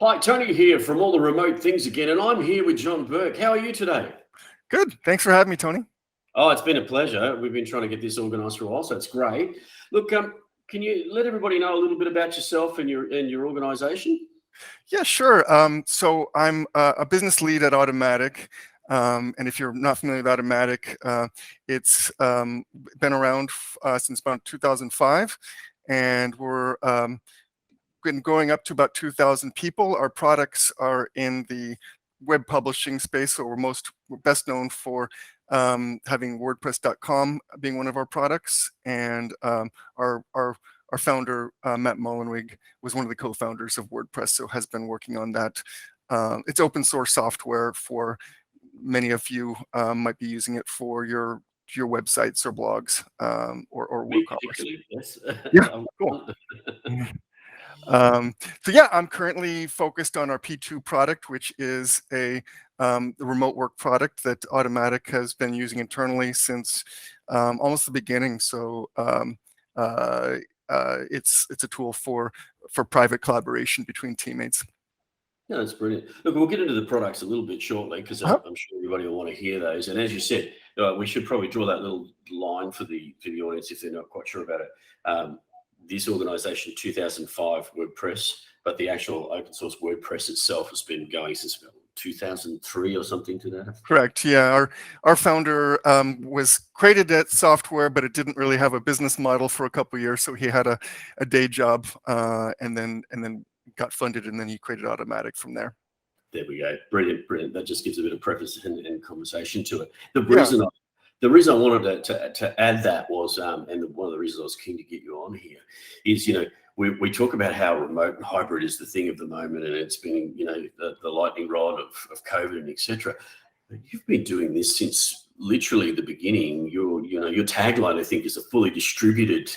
Hi, Tony here from All the Remote Things again, and I'm here with Jon Burke. How are you today? Good. Thanks for having me, Tony. Oh, it's been a pleasure. We've been trying to get this organised for a while, so it's great. Look, can you let everybody know a little bit about yourself and your organisation? Yeah, sure. So I'm a business lead at Automatic. And if you're not familiar with Automatic, it's been around since about 2005. And we're been going up to about 2,000 people. Our products are in the web publishing space, so we're best known for having WordPress.com being one of our products, and our founder Matt Mullenweg was one of the co-founders of WordPress, so has been working on that. It's open source software for many of you might be using it for your websites or blogs or Me Woocommerce. particularly, yes. Yeah, cool. So yeah, I'm currently focused on our P2 product, which is the remote work product that Automatic has been using internally since almost the beginning. So it's a tool for private collaboration between teammates. Yeah, that's brilliant. Look, we'll get into the products a little bit shortly because Uh-huh. I'm sure everybody will want to hear those. And as you said, we should probably draw that little line for the audience if they're not quite sure about it. This organisation, 2005 WordPress, but the actual open source WordPress itself has been going since about 2003 or something to that effect. Correct. Yeah, our founder was created at software, but it didn't really have a business model for a couple of years. So he had a day job, and then got funded, and then he created Automatic from there. There we go. Brilliant, brilliant. That just gives a bit of preface and conversation to it. The Yeah. reason I wanted to add that was, and one of the reasons I was keen to get you on here is, we talk about how remote and hybrid is the thing of the moment, and it's been, the lightning rod of COVID and etc. You've been doing this since literally the beginning. Your tagline, I think, is a fully distributed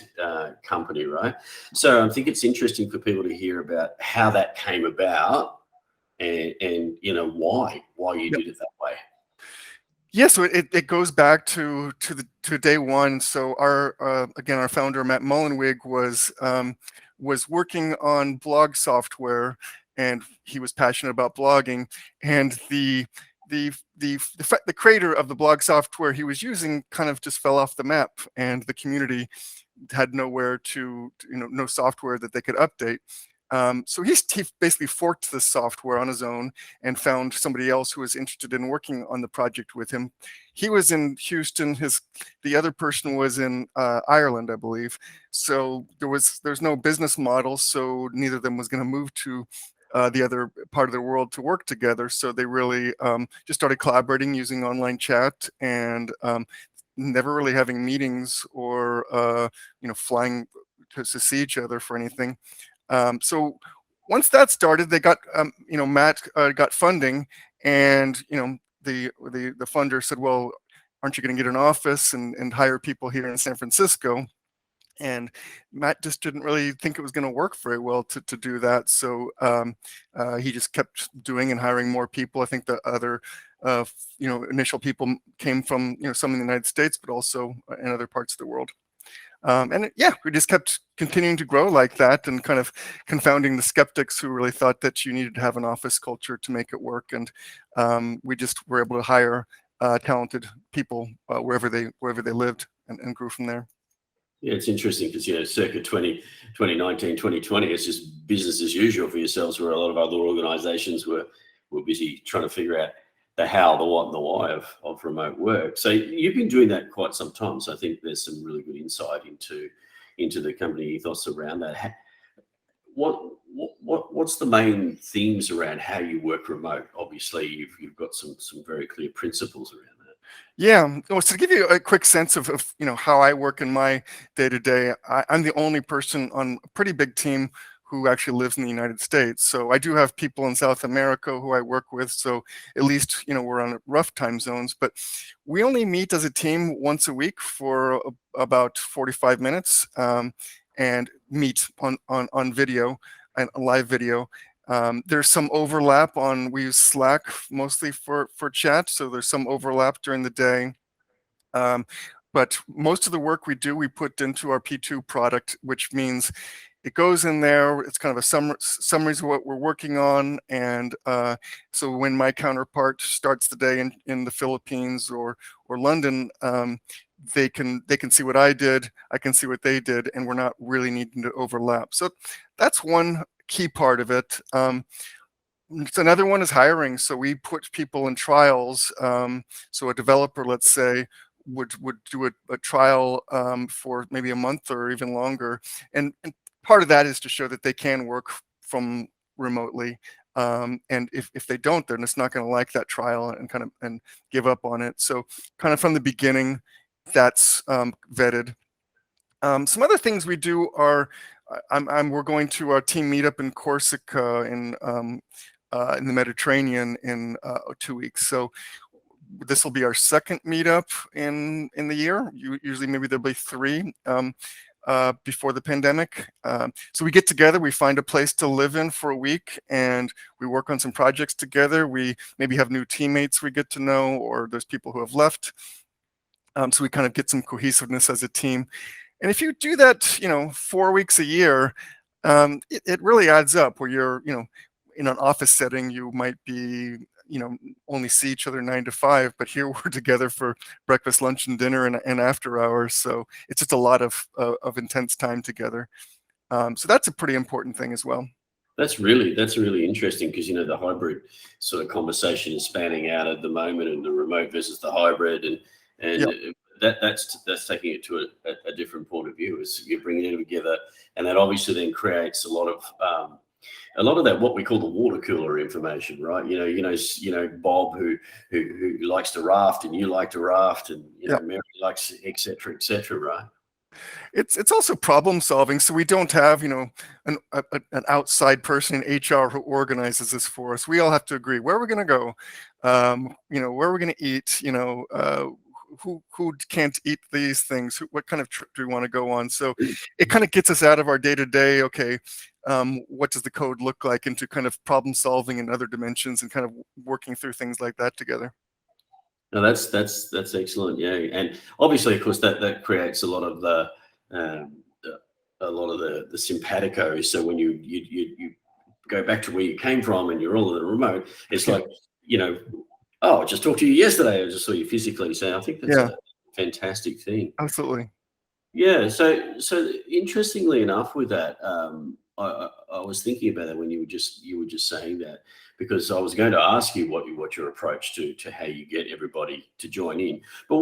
company, right? So I think it's interesting for people to hear about how that came about and why you Yep. did it that way. Yeah, so it goes back to day one. So our founder Matt Mullenweg was working on blog software, and he was passionate about blogging. And the creator of the blog software he was using kind of just fell off the map, and the community had nowhere no software that they could update. So he basically forked the software on his own and found somebody else who was interested in working on the project with him. He was in Houston. The other person was in Ireland, I believe. So there's no business model. So neither of them was going to move to the other part of the world to work together. So they really just started collaborating using online chat, and never really having meetings or flying to see each other for anything. So once that started, they got Matt got funding, and the funder said, well, aren't you going to get an office and hire people here in San Francisco? And Matt just didn't really think it was going to work very well to do that. So he just kept doing and hiring more people. I think the other initial people came from some in the United States, but also in other parts of the world. We just kept continuing to grow like that, and kind of confounding the skeptics who really thought that you needed to have an office culture to make it work. And we just were able to hire talented people wherever they lived, and grew from there. Yeah, it's interesting because, circa 2019, 2020, it's just business as usual for yourselves, where a lot of other organizations were busy trying to figure out the how, the what, and the why of remote work. So you've been doing that quite some time. So I think there's some really good insight into the company ethos around that. What's the main themes around how you work remote? Obviously, you've got some very clear principles around that. Yeah, well, so to give you a quick sense of how I work in my day-to-day, I'm the only person on a pretty big team who actually lives in the United States. So I do have people in South America who I work with. So at least we're on rough time zones, but we only meet as a team once a week for about 45 minutes, and meet on video and live video. There's some overlap we use Slack mostly for chat, so there's some overlap during the day. But most of the work we put into our P2 product, which means it goes in there. It's kind of a summaries of what we're working on, and so when my counterpart starts the day in the Philippines or London, they can see what I did, I can see what they did, and we're not really needing to overlap. So that's one key part of it. Another one is hiring. So we put people in trials. So a developer, let's say, would do a trial for maybe a month or even longer, and part of that is to show that they can work from remotely. And if they don't, they're just not going to like that trial and kind of and give up on it. So kind of from the beginning, that's vetted. Some other things we do are we're going to our team meetup in Corsica in the Mediterranean in 2 weeks. So this will be our second meetup in the year. Usually maybe there'll be three before the pandemic. So we get together, we find a place to live in for a week, and we work on some projects together. We maybe have new teammates we get to know, or there's people who have left. So we kind of get some cohesiveness as a team. And if you do that, 4 weeks a year, it really adds up. Where you're, in an office setting, you might be, only see each other 9 to 5, but here we're together for breakfast, lunch, and dinner, and after hours. So it's just a lot of intense time together. So that's a pretty important thing as well. That's really interesting, because the hybrid sort of conversation is spanning out at the moment, and the remote versus the hybrid, and Yep. that's taking it to a different point of view. Is you're bringing it together, and that obviously then creates a lot of that, what we call the water cooler information, right? Bob who likes to raft, and you like to raft, and Yep. Mary likes, etc., right? It's also problem solving. So we don't have an outside person in HR who organizes this for us. We all have to agree where we're going to go, where we're going to eat, who can't eat these things, what kind of trip do we want to go on. So it kind of gets us out of our day to day. Okay, what does the code look like, into kind of problem solving in other dimensions, and kind of working through things like that together. No, that's excellent. Yeah, and obviously, of course, that creates a lot of um, the simpatico. So when you go back to where you came from, and you're all in the remote, it's like, oh, I just talked to you yesterday. I just saw you physically. So I think that's Yeah, a fantastic thing. absolutely. Yeah. So interestingly enough, with that, I was thinking about that when you were just saying that, because I was going to ask you what your approach to how you get everybody to join in, but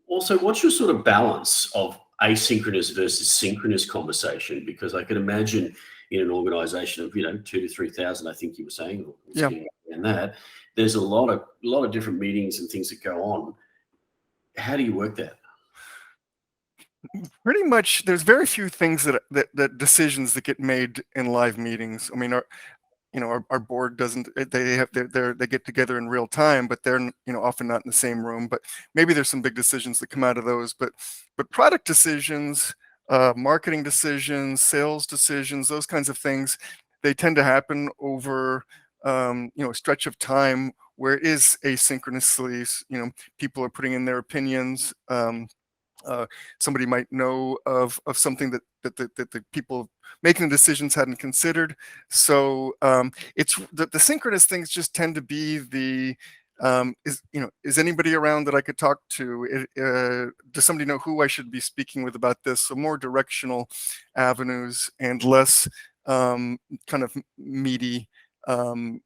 also what's your sort of balance of asynchronous versus synchronous conversation? Because I can imagine in an organization of 2,000 to 3,000, I think you were saying, or Yeah. something around that, there's a lot of different meetings and things that go on. How do you work that? Pretty much, there's very few things that decisions that get made in live meetings. I mean, our board doesn't. They get together in real time, but they're often not in the same room. But maybe there's some big decisions that come out of those. But product decisions, marketing decisions, sales decisions, those kinds of things, they tend to happen over a stretch of time where it is asynchronously. People are putting in their opinions. Uh, Somebody might know of something that the people making the decisions hadn't considered. So it's the synchronous things just tend to be the is anybody around that I could talk to? Does somebody know who I should be speaking with about this? So more directional avenues, and less kind of meaty time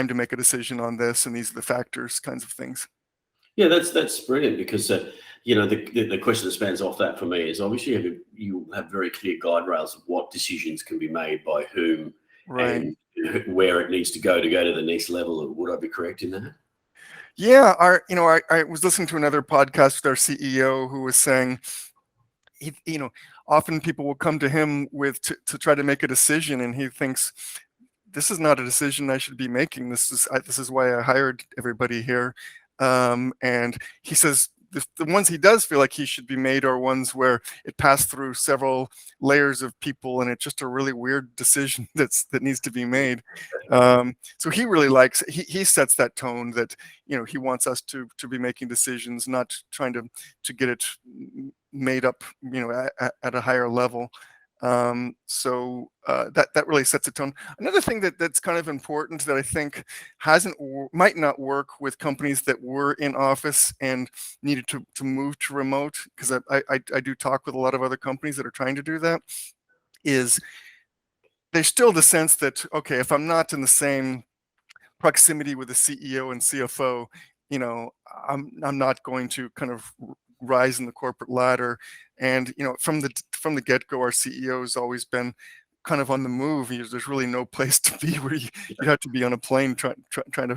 to make a decision on this, and these are the factors kinds of things. Yeah, that's brilliant, because the question that spans off that for me is, obviously you have very clear guide rails of what decisions can be made by whom, Right. and where it needs to go to the next level. Would I be correct in that? Yeah, I was listening to another podcast with our CEO who was saying, he, often people will come to him to try to make a decision, and he thinks, this is not a decision I should be making. This is why I hired everybody here. And he says the ones he does feel like he should be made are ones where it passed through several layers of people, and it's just a really weird decision that needs to be made. So he really likes, he sets that tone that he wants us to be making decisions, not trying to get it made up at a higher level. That really sets a tone. Another thing that's kind of important that I think might not work with companies that were in office and needed to move to remote, because I do talk with a lot of other companies that are trying to do that, is there's still the sense that, okay, if I'm not in the same proximity with the CEO and CFO, I'm not going to kind of rise in the corporate ladder. And from the get-go, our CEO has always been kind of on the move. There's really no place to be where you have to be on a plane trying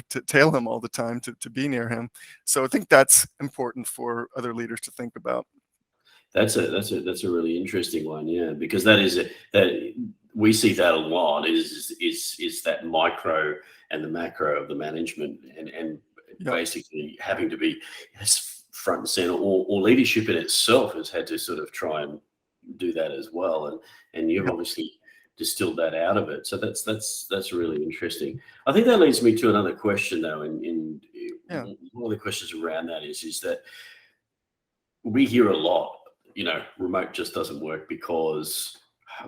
to tail him all the time to be near him. So I think that's important for other leaders to think about. That's a really interesting one, yeah, because that we see that a lot is that micro and the macro of the management, and Yep. basically having to be front and center, or leadership in itself has had to sort of try and do that as well, and you've Yep. obviously distilled that out of it. So that's really interesting. I think that leads me to another question, though, and Yeah. one of the questions around that is that we hear a lot, remote just doesn't work because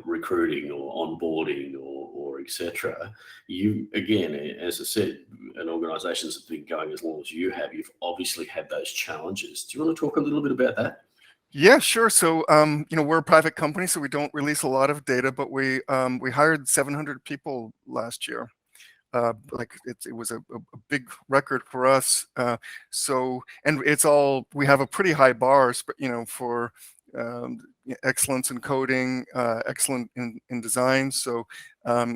recruiting or onboarding or etc. You, again, as I said, an organization that's been going as long as you have, you've obviously had those challenges. Do you want to talk a little bit about that? Yeah, sure. So, we're a private company, so we don't release a lot of data, but we hired 700 people last year. Like it was a big record for us. And we have a pretty high bars, but for excellence in coding, excellent in design. So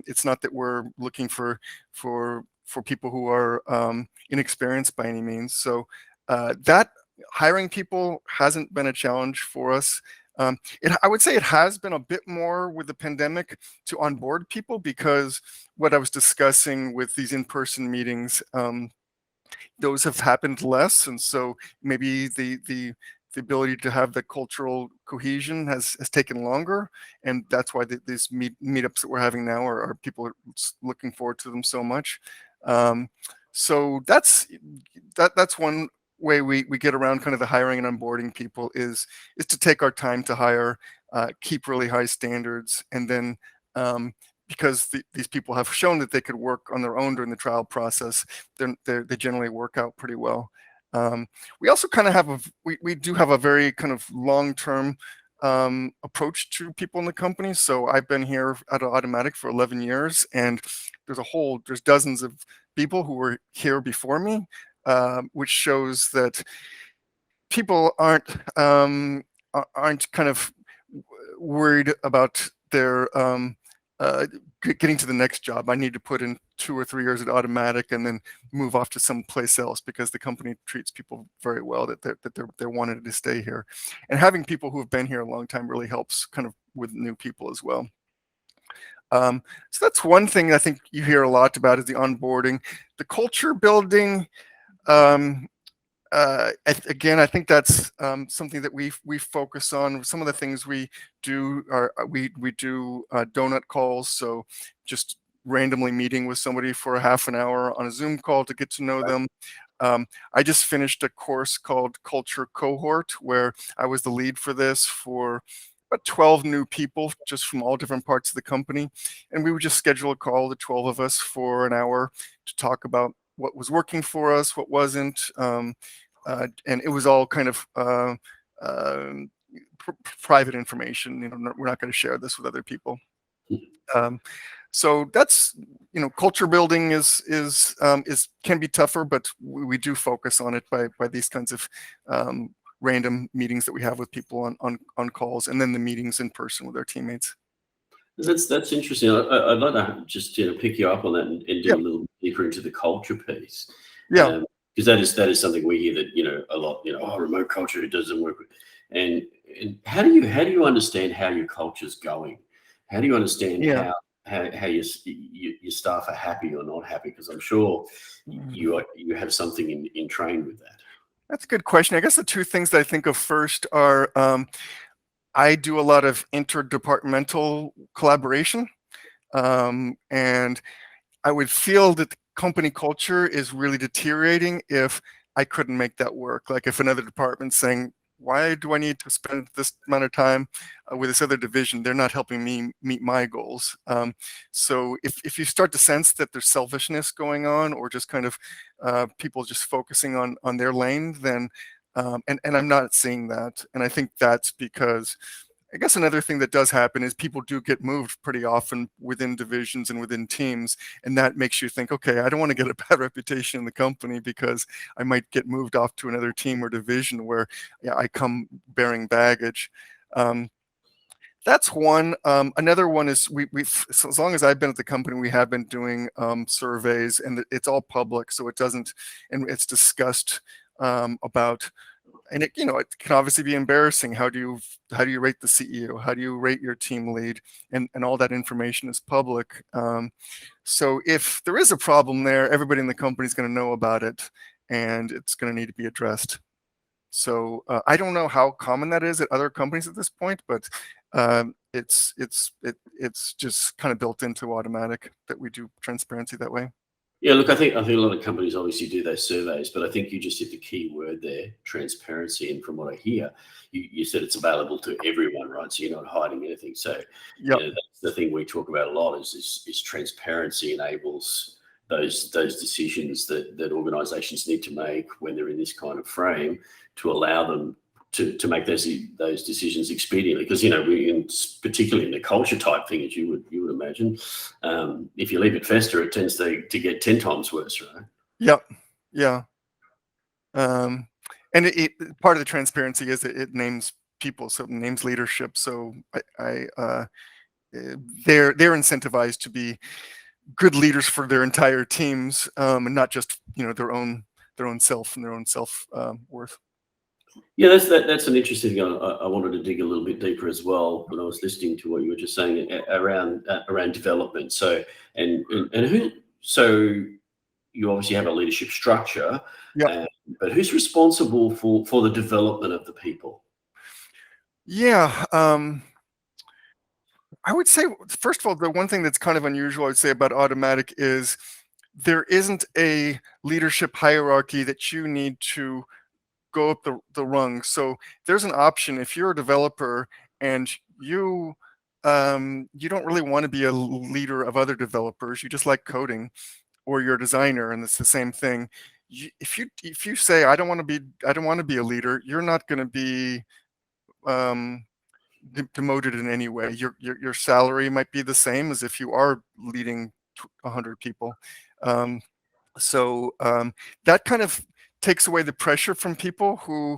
it's not that we're looking for people who are inexperienced by any means. So that hiring people hasn't been a challenge for us. I would say it has been a bit more with the pandemic to onboard people, because what I was discussing with these in-person meetings, those have happened less, and so maybe the ability to have the cultural cohesion has taken longer, and that's why these meetups that we're having now are people are looking forward to them so much. So that's one way we get around kind of the hiring and onboarding people is to take our time to hire, keep really high standards, and then because these people have shown that they could work on their own during the trial process, they generally work out pretty well. We also kind of have we do have a very kind of long-term approach to people in the company. So I've been here at Automatic for 11 years, and there's dozens of people who were here before me, which shows that people aren't kind of worried about their getting to the next job. I need to put in 2 or 3 years at Automatic and then move off to someplace else, because the company treats people very well, that they're wanted to stay here. And having people who have been here a long time really helps kind of with new people as well. So that's one thing I think you hear a lot about, is the onboarding. The culture building, again, I think that's something that we focus on. Some of the things we do are we do donut calls, so just randomly meeting with somebody for a half an hour on a Zoom call to get to know them. I just finished a course called Culture Cohort, where I was the lead for this for about 12 new people, just from all different parts of the company. And we would just schedule a call, the 12 of us, for an hour to talk about what was working for us, what wasn't. And it was all kind of private information. We're not going to share this with other people. So that's, culture building is can be tougher, but we do focus on it by these kinds of random meetings that we have with people on calls, and then the meetings in person with our teammates. That's interesting. I'd like to just pick you up on that and dig a little deeper into the culture piece. Yeah. Because that is something we hear that a lot. Remote culture, it doesn't work. And how do you understand how your culture's going? How do you understand how your staff are happy or not happy? Because I'm sure you have something in train with that. That's a good question. I guess the two things that I think of first are I do a lot of interdepartmental collaboration, and I would feel that the company culture is really deteriorating if I couldn't make that work. Like if another department's saying, why do I need to spend this amount of time with this other division? They're not helping me meet my goals. So if you start to sense that there's selfishness going on, or just kind of people just focusing on their lane, then and I'm not seeing that. And I think that's because, I guess another thing that does happen is people do get moved pretty often within divisions and within teams, and that makes you think, okay, I don't want to get a bad reputation in the company because I might get moved off to another team or division where, yeah, I come bearing baggage. That's one. Another one is so as long as I've been at the company, we have been doing surveys, and it's all public, so it doesn't, and it's discussed about. And it can obviously be embarrassing. How do you rate the CEO? How do you rate your team lead? And all that information is public. So if there is a problem there, everybody in the company is going to know about it, and it's going to need to be addressed. So I don't know how common that is at other companies at this point, but it's just kind of built into automatic that we do transparency that way. Yeah, look, I think a lot of companies obviously do those surveys, but I think you just hit the key word there, transparency. And from what I hear, you said it's available to everyone, right? So you're not hiding anything. So Yep. that's the thing we talk about a lot is transparency enables those decisions that organizations need to make when they're in this kind of frame, to allow them to make those decisions expediently. Because particularly in the culture type thing, as you would imagine, if you leave it fester, it tends to get 10 times worse, right? Yep. Yeah. And part of the transparency is it names people, so it names leadership. So they're incentivized to be good leaders for their entire teams, and not just their own self and their own self worth. Yeah, that's an interesting thing. I wanted to dig a little bit deeper as well when I was listening to what you were just saying around development. So so you obviously have a leadership structure, Yep. but who's responsible for the development of the people? Yeah. I would say, first of all, the one thing that's kind of unusual, I'd say, about automatic is there isn't a leadership hierarchy that you need to go up the rungs. So there's an option if you're a developer and you don't really want to be a leader of other developers, you just like coding, or you're a designer and it's the same thing. If you say I don't want to be a leader, you're not going to be demoted in any way. Your salary might be the same as if you are leading 100 people. So that kind of takes away the pressure from people who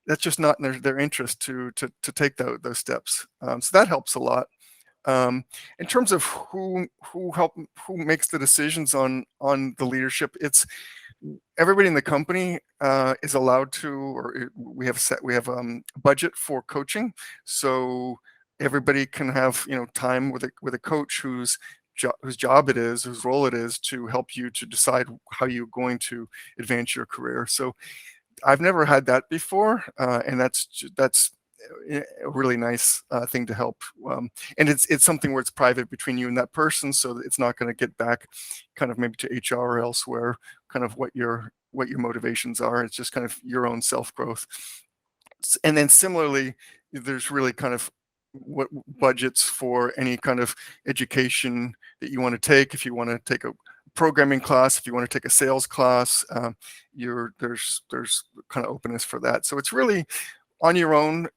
that's just not in their interest to take those steps. So that helps a lot. In terms of who makes the decisions on the leadership, it's everybody in the company is allowed to, or we have budget for coaching, so everybody can have time with a coach whose job it is, whose role it is to help you to decide how you're going to advance your career. So I've never had that before, and that's a really nice thing to help. And it's something where it's private between you and that person, so that it's not going to get back kind of maybe to HR or elsewhere, kind of what your motivations are. It's just kind of your own self-growth. And then similarly, there's really kind of what budgets for any kind of education that you want to take. If you want to take a programming class, if you want to take a sales class, there's kind of openness for that. So it's really on your own.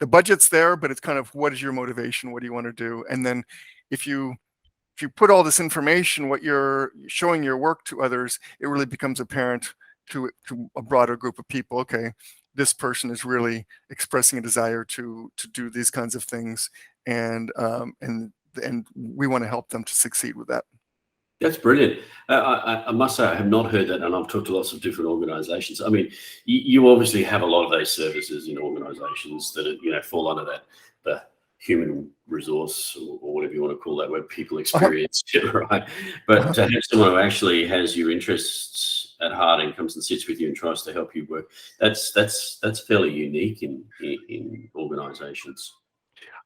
The budget's there, but it's kind of what is your motivation? What do you want to do? And then if you put all this information, what you're showing your work to others, it really becomes apparent to a broader group of people. Okay, this person is really expressing a desire to do these kinds of things, and we want to help them to succeed with that. That's brilliant. I must say I have not heard that, and I've talked to lots of different organisations. I mean, you obviously have a lot of those services in organisations that fall under the human resource or whatever you want to call that, where people experience it, right? But to have someone who actually has your interests at heart and comes and sits with you and tries to help you work, that's fairly unique in organisations.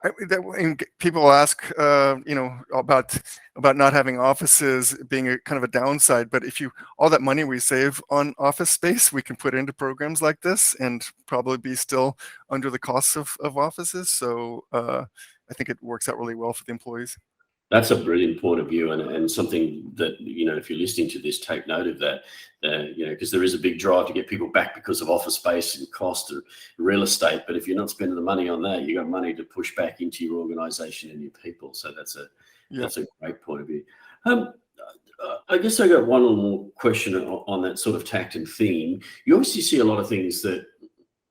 And people ask, about not having offices being a kind of a downside. But if all that money we save on office space, we can put into programs like this and probably be still under the costs of offices. So I think it works out really well for the employees. That's a brilliant point of view, and something that, if you're listening to this, take note of that. Because there is a big drive to get people back because of office space and cost of real estate. But if you're not spending the money on that, you got money to push back into your organisation and your people. So that's a great point of view. I guess I got one more question on that sort of tact and theme. You obviously see a lot of things that,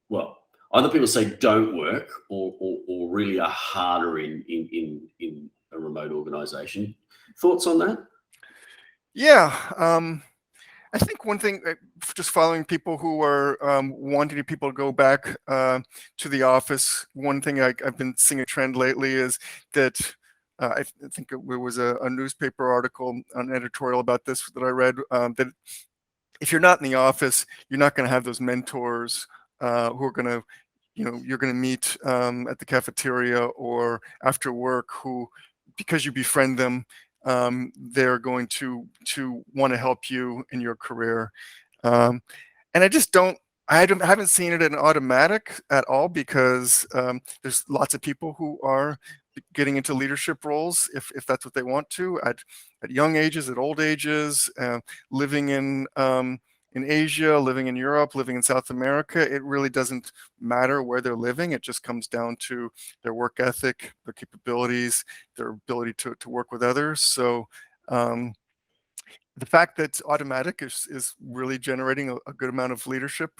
well, either people say don't work or really are harder in a remote organization. Thoughts on that? Yeah. I think one thing, just following people who are wanting people to go back to the office, one thing I've been seeing a trend lately is that I think it was a newspaper article, an editorial about this that I read, that if you're not in the office, you're not going to have those mentors who are going to, you're going to meet at the cafeteria or after work, who, because you befriend them, they're going to want to help you in your career. And I haven't seen it in automatic at all, because there's lots of people who are getting into leadership roles if that's what they want to, at young ages, at old ages, living in Asia, living in Europe, living in South America. It really doesn't matter where they're living. It just comes down to their work ethic, their capabilities, their ability to work with others. So the fact that it's automatic is really generating a good amount of leadership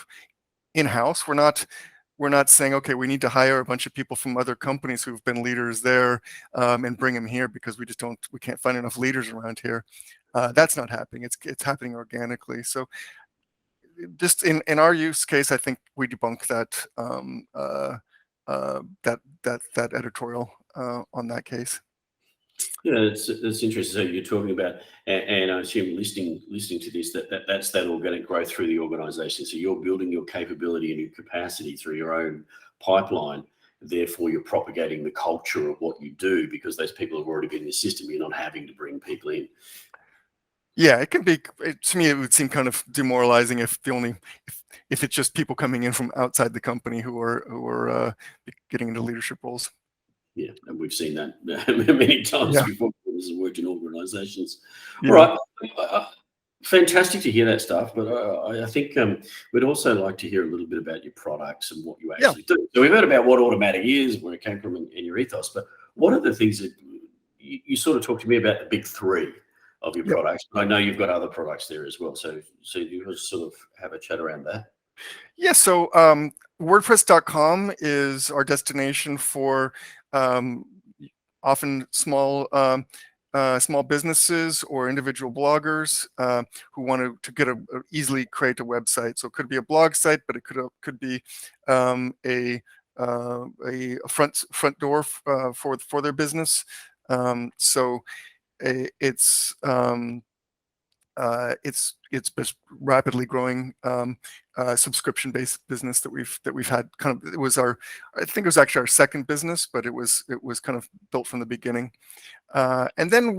in-house. We're not saying, okay, we need to hire a bunch of people from other companies who've been leaders there and bring them here, because we can't find enough leaders around here. That's not happening. It's happening organically. So just in our use case, I think we debunk that editorial on that case. Yeah, it's interesting. So you're talking about, and I assume listening to this, that's that organic growth through the organisation. So you're building your capability and your capacity through your own pipeline. Therefore, you're propagating the culture of what you do, because those people have already been in the system. You're not having to bring people in. Yeah, it can be. To me, it would seem kind of demoralizing if it's just people coming in from outside the company who are getting into leadership roles. Yeah, and we've seen that many times before. This has worked in organisations. Yeah. All right, fantastic to hear that stuff. But I think we'd also like to hear a little bit about your products and what you actually do. So we've heard about what Automatic is, where it came from, and your ethos. But what are the things that you sort of talked to me about, the big three of your products? But I know you've got other products there as well. So you just sort of have a chat around that. Yeah. So WordPress.com is our destination for often small businesses or individual bloggers who want to easily create a website. So it could be a blog site, but it could be a front door for their business. So it's this rapidly growing subscription-based business that we've had. I think it was actually our second business, but it was kind of built from the beginning. And then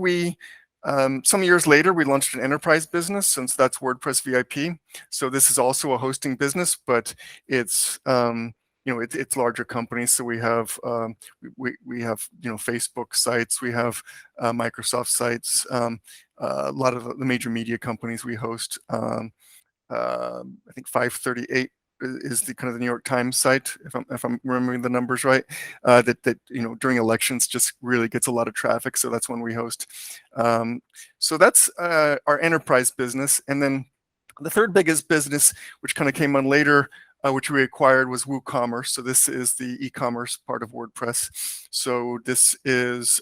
some years later, we launched an enterprise business, since that's WordPress VIP. So this is also a hosting business, but it's it's larger companies. So we have Facebook sites, we have Microsoft sites, a lot of the major media companies we host. I think 538 is the kind of the New York Times site, if I'm remembering the numbers right, that during elections just really gets a lot of traffic. So that's when we host. So that's our enterprise business. And then the third biggest business, which kind of came on later, which we acquired, was Woocommerce. So this is the e-commerce part of WordPress. So this is,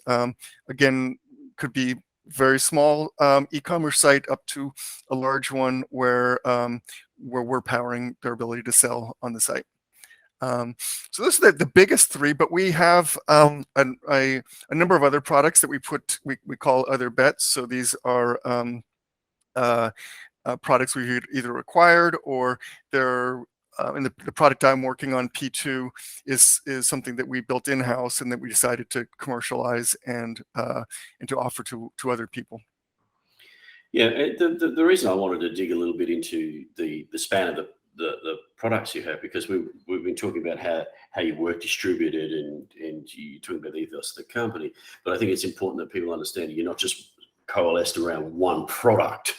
again, could be very small e-commerce site up to a large one where we're powering their ability to sell on the site. So this is the biggest three, but we have a number of other products that we call other bets. So these are products we've either acquired, or they're and the product I'm working on, P2, is something that we built in-house and that we decided to commercialize and to offer to other people. Yeah, the reason I wanted to dig a little bit into the span of the products you have, because we've been talking about how you work distributed and you're talking about the ethos of the company, but I think it's important that people understand you're not just coalesced around one product.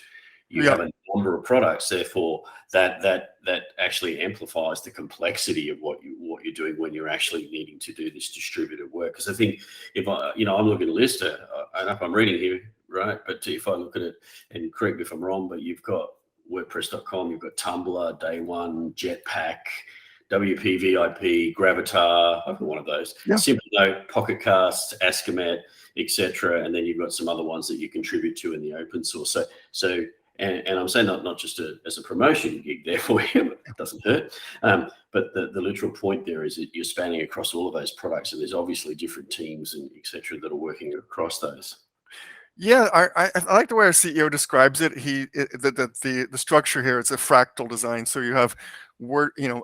You have a number of products, therefore that actually amplifies the complexity of what you're doing when you're actually needing to do this distributed work. Because I think if I'm looking at a list, I don't know if I'm reading here right, but if I look at it, and correct me if I'm wrong, but you've got WordPress.com, you've got Tumblr, Day One, Jetpack, WP VIP, Gravatar, I've got one of those, Simple Note, Pocket Cast, Askamet, etc. And then you've got some other ones that you contribute to in the open source. So and I'm saying not just as a promotion gig there for you, it doesn't hurt. But the literal point there is that you're spanning across all of those products, and there's obviously different teams and etc. that are working across those. Yeah, I like the way our CEO describes it. The structure here, it's a fractal design. So you have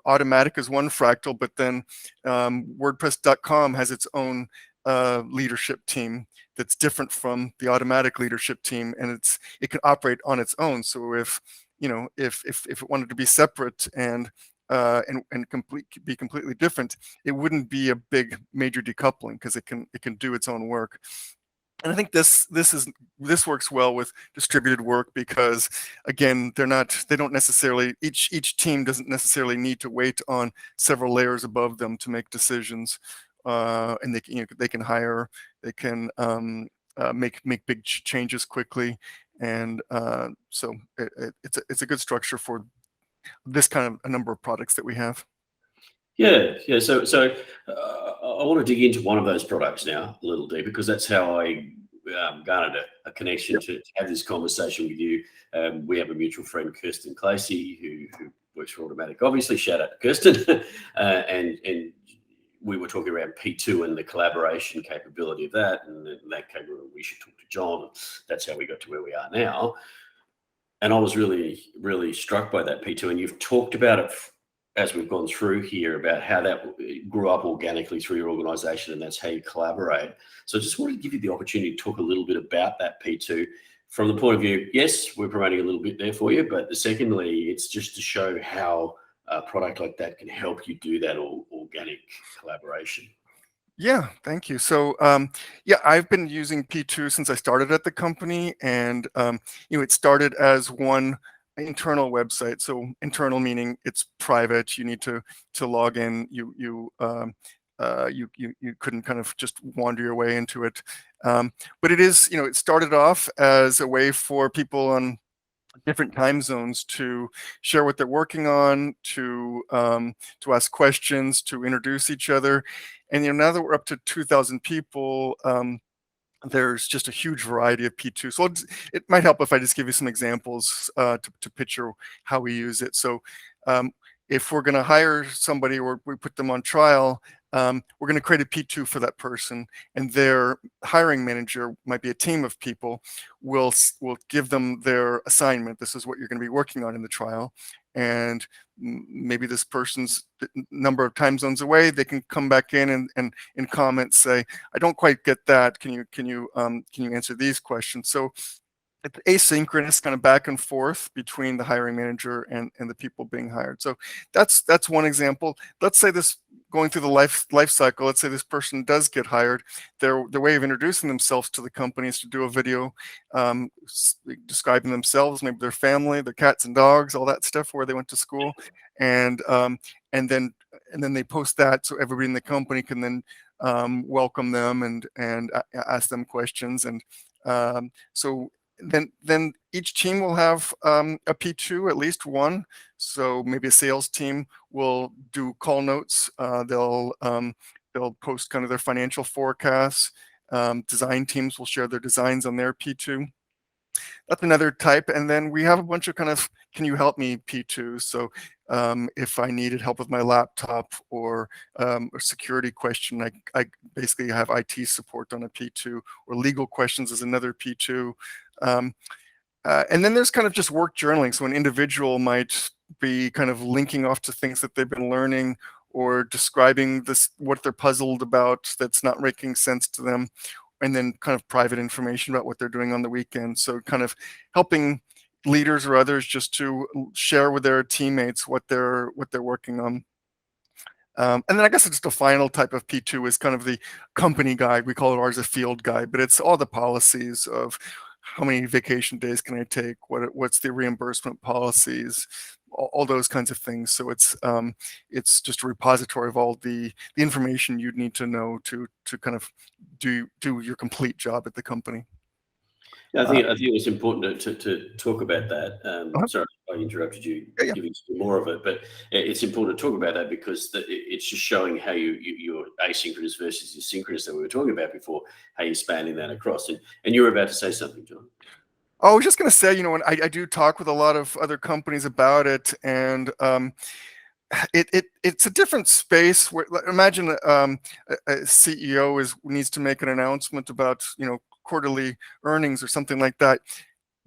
Automatic is one fractal, but then WordPress.com has its own leadership team that's different from the Automatic leadership team, and it can operate on its own. So if it wanted to be separate and be completely different, it wouldn't be a big major decoupling because it can do its own work. And I think this works well with distributed work because, again, they don't necessarily, each team doesn't necessarily need to wait on several layers above them to make decisions, and they can hire, they can make big changes quickly, and so it's a good structure for this kind of a number of products that we have. Yeah. So I want to dig into one of those products now a little deeper, because that's how I garnered a connection to have this conversation with you. We have a mutual friend, Kirsten Clasey, who works for Automatic. Obviously, shout out to Kirsten. and we were talking around P2 and the collaboration capability of that, and that came where we should talk to Jon. That's how we got to where we are now. And I was really, really struck by that P2. And you've talked about it as we've gone through here about how that grew up organically through your organization, and that's how you collaborate. So I just wanted to give you the opportunity to talk a little bit about that P2 from the point of view, yes, we're promoting a little bit there for you, but secondly, it's just to show how a product like that can help you do that organic collaboration. Yeah, thank you. So I've been using P2 since I started at the company, and it started as one internal website. So internal meaning it's private. You need to log in. You couldn't kind of just wander your way into it. But it is, it started off as a way for people on different time zones to share what they're working on, to ask questions, to introduce each other. And now that we're up to 2,000 people, there's just a huge variety of P2. So it might help if I just give you some examples to picture how we use it. So if we're going to hire somebody or we put them on trial, we're going to create a P2 for that person, and their hiring manager, might be a team of people, will give them their assignment. This is what you're going to be working on in the trial, and maybe this person's number of time zones away. They can come back in and in comments say, "I don't quite get that. Can you answer these questions?" So it's asynchronous, kind of back and forth between the hiring manager and the people being hired. So that's one example. Let's say this going through the life cycle. Let's say this person does get hired. Their way of introducing themselves to the company is to do a video describing themselves, maybe their family, their cats and dogs, all that stuff, where they went to school, and then they post that so everybody in the company can then welcome them and ask them questions. And so then each team will have a P2, at least one. So maybe a sales team will do call notes. They'll post kind of their financial forecasts. Design teams will share their designs on their P2. That's another type. And then we have a bunch of kind of, can you help me P2? So if I needed help with my laptop or a security question, I basically have IT support on a P2, or legal questions is another P2. And then there's kind of just work journaling. So an individual might be kind of linking off to things that they've been learning, or describing what they're puzzled about that's not making sense to them, and then kind of private information about what they're doing on the weekend. So kind of helping leaders or others just to share with their teammates what they're working on. And then I guess it's just a final type of P2 is kind of the company guide. We call it ours a field guide, but it's all the policies of how many vacation days can I take, what's the reimbursement policies, all those kinds of things. So it's just a repository of all the information you'd need to know to kind of do your complete job at the company. Yeah, I think it was important to talk about that. Sorry, I interrupted you, Yeah. giving some more of it, but it's important to talk about that because it's just showing how you're asynchronous versus your synchronous that we were talking about before, how you're spanning that across. And you were about to say something, John. I was just going to say, when I do talk with a lot of other companies about it, and it's a different space. Where, imagine a CEO needs to make an announcement about quarterly earnings or something like that.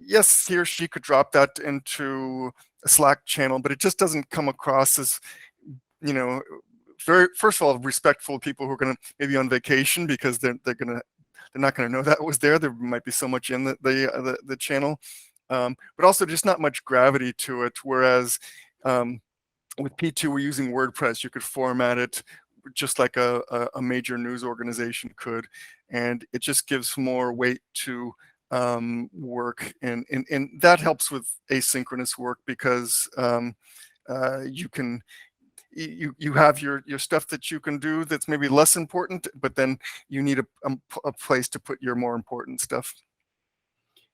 Yes, he or she could drop that into a Slack channel, but it just doesn't come across as very, first of all, respectful of people who are going to maybe on vacation, because they're not going to know that was there. There might be so much in the channel, but also just not much gravity to it. Whereas with P2, we're using WordPress. You could format it just like a major news organization could, and it just gives more weight to work, and that helps with asynchronous work, because you can you have your stuff that you can do that's maybe less important, but then you need a place to put your more important stuff.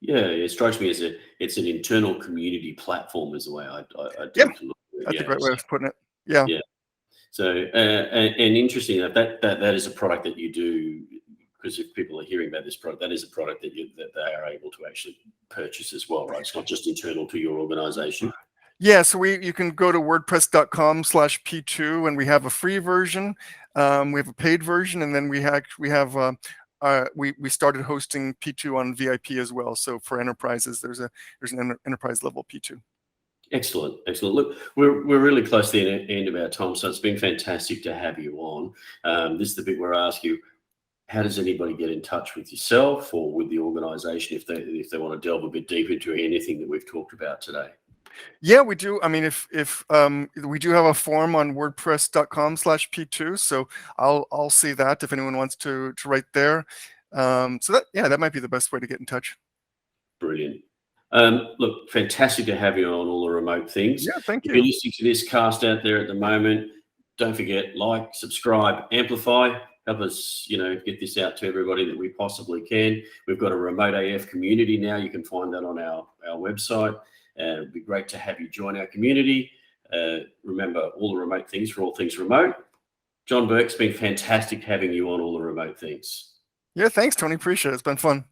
Yeah, it strikes me as it's an internal community platform is the way I Yeah, tend to look at it. that's a Yeah, great way of putting it. Yeah. yeah. So and interesting that is a product that you do, because if people are hearing about this product, that is a product that they are able to actually purchase as well, right? It's not just internal to your organization. Yeah, so you can go to wordpress.com/P2, and we have a free version, we have a paid version, and then we started hosting P2 on VIP as well. So for enterprises, there's an enterprise level P2. Excellent. Look, we're really close to the end of our time, so it's been fantastic to have you on. This is the bit where I ask you, how does anybody get in touch with yourself or with the organization if they want to delve a bit deeper into anything that we've talked about today? Yeah, we do. I mean, if we do have a form on wordpress.com/P2, so I'll see that if anyone wants to write there. So that might be the best way to get in touch. Brilliant. Look, fantastic to have you on all the remote things. Yeah, thank If you. you're listening to this cast out there at the moment, don't forget, like, subscribe, amplify. Help us, get this out to everybody that we possibly can. We've got a remote AF community now. You can find that on our website. It'd be great to have you join our community. Remember, all the remote things for all things remote. Jon Burke, it's been fantastic having you on all the remote things. Yeah, thanks, Tony. Appreciate it. It's been fun.